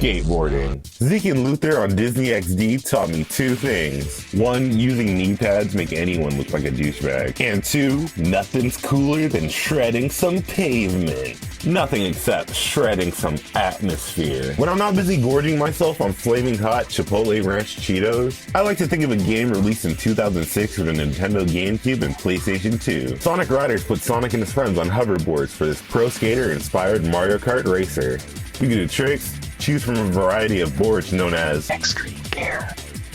Skateboarding. Zeke and Luther on Disney XD taught me two things. One, using knee pads make anyone look like a douchebag. And two, nothing's cooler than shredding some pavement. Nothing except shredding some atmosphere. When I'm not busy gorging myself on flaming hot Chipotle Ranch Cheetos, I like to think of a game released in 2006 for the Nintendo GameCube and PlayStation 2. Sonic Riders put Sonic and his friends on hoverboards for this pro skater-inspired Mario Kart racer. You can do tricks, choose from a variety of boards known as Extreme Gear.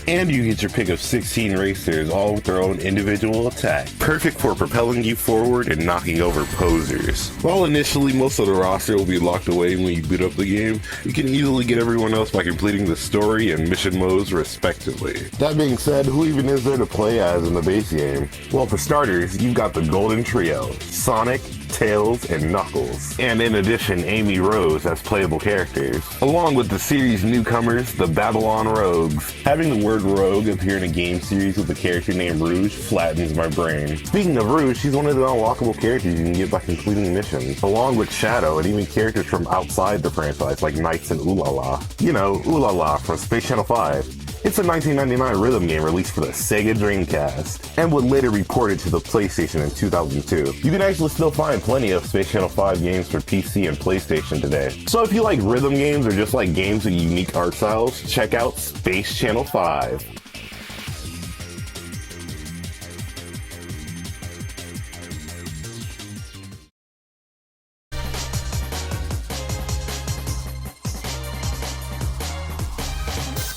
And you get your pick of 16 racers, all with their own individual attack. Perfect for propelling you forward and knocking over posers. While initially most of the roster will be locked away when you boot up the game, you can easily get everyone else by completing the story and mission modes respectively. That being said, who even is there to play as in the base game? Well, for starters, you've got the Golden Trio, Sonic, Tails, and Knuckles. And in addition, Amy Rose as playable characters, along with the series newcomers, the Babylon Rogues. Having the word rogue appear in a game series with a character named Rouge flattens my brain. Speaking of Rouge, she's one of the unlockable characters you can get by completing missions, along with Shadow and even characters from outside the franchise like Knights and Ulala. You know, Ulala from Space Channel 5. It's a 1999 rhythm game released for the Sega Dreamcast, and would later be ported to the PlayStation in 2002. You can actually still find plenty of Space Channel 5 games for PC and PlayStation today. So if you like rhythm games or just like games with unique art styles, check out Space Channel 5.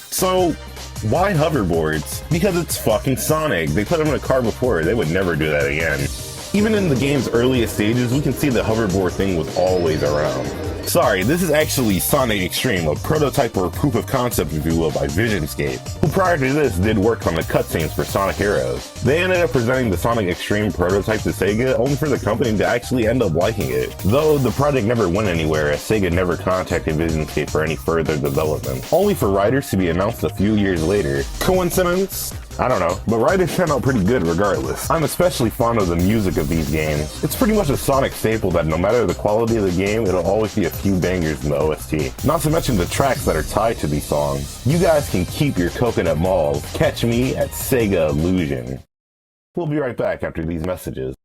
So, why hoverboards? Because it's fucking Sonic. They put them in a car before. They would never do that again. Even in the game's earliest stages, we can see the hoverboard thing was always around. Sorry, this is actually Sonic X-treme, a prototype or proof of concept, if you will, by Visionscape, who prior to this did work on the cutscenes for Sonic Heroes. They ended up presenting the Sonic X-treme prototype to Sega, only for the company to actually end up liking it. Though the project never went anywhere, as Sega never contacted Visionscape for any further development, only for Riders to be announced a few years later. Coincidence? I don't know, but Riders turned out pretty good regardless. I'm especially fond of the music of these games. It's pretty much a Sonic staple that no matter the quality of the game, it'll always be a few bangers in the OST. Not to mention the tracks that are tied to these songs. You guys can keep your coconut malls. Catch me at Sega Illusion. We'll be right back after these messages.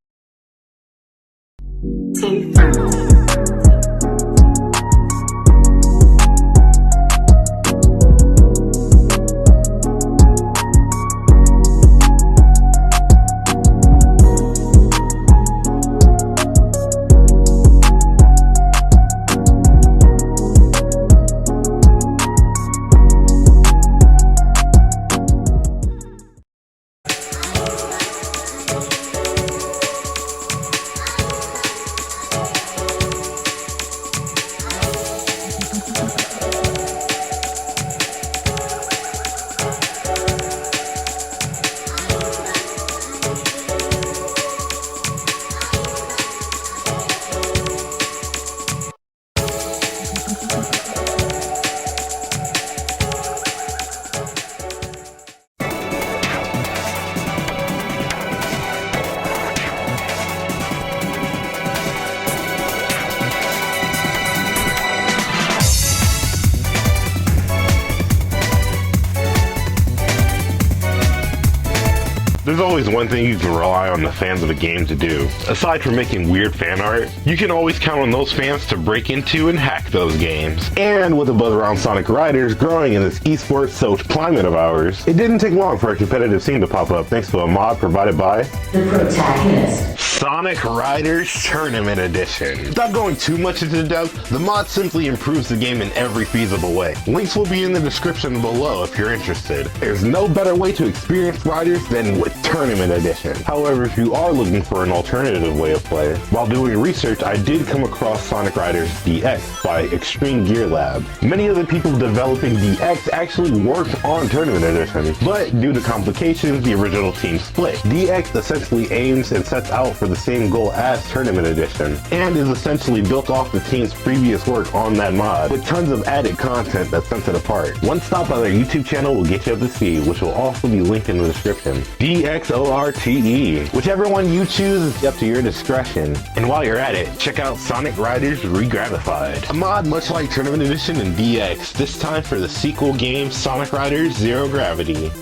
There's always one thing you can rely on the fans of a game to do. Aside from making weird fan art, you can always count on those fans to break into and hack those games. And with the buzz around Sonic Riders growing in this esports soaked climate of ours, it didn't take long for a competitive scene to pop up thanks to a mod provided by the protagonist. Sonic Riders Tournament Edition. Without going too much into depth, the mod simply improves the game in every feasible way. Links will be in the description below if you're interested. There's no better way to experience Riders than with Tournament Edition. However, if you are looking for an alternative way of play, while doing research, I did come across Sonic Riders DX by Extreme Gear Lab. Many of the people developing DX actually worked on Tournament Edition, but due to complications, the original team split. DX essentially aims and sets out for the same goal as Tournament Edition, and is essentially built off the team's previous work on that mod, with tons of added content that sets it apart. One stop by their YouTube channel will get you up to speed, which will also be linked in the description. DX DXORTE. Whichever one you choose is up to your discretion. And while you're at it, check out Sonic Riders Regravified, a mod much like Tournament Edition and DX, this time for the sequel game Sonic Riders Zero Gravity.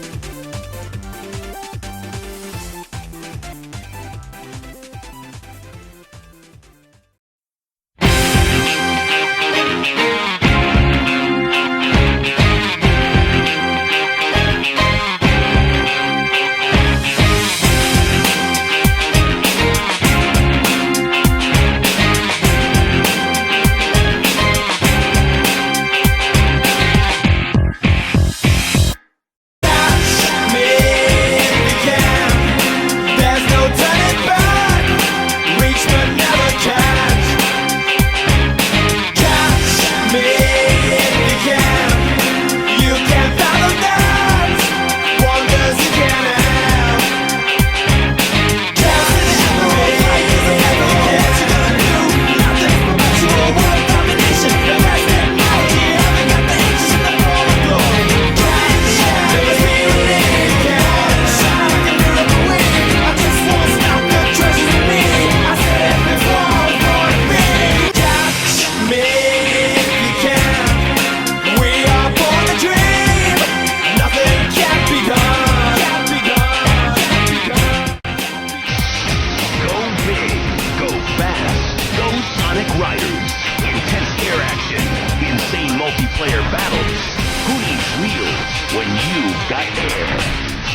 Riders, intense air action, insane multiplayer battles. Who needs wheels when you got air?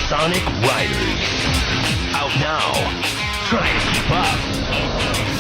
Sonic Riders. Out now. Try to keep up.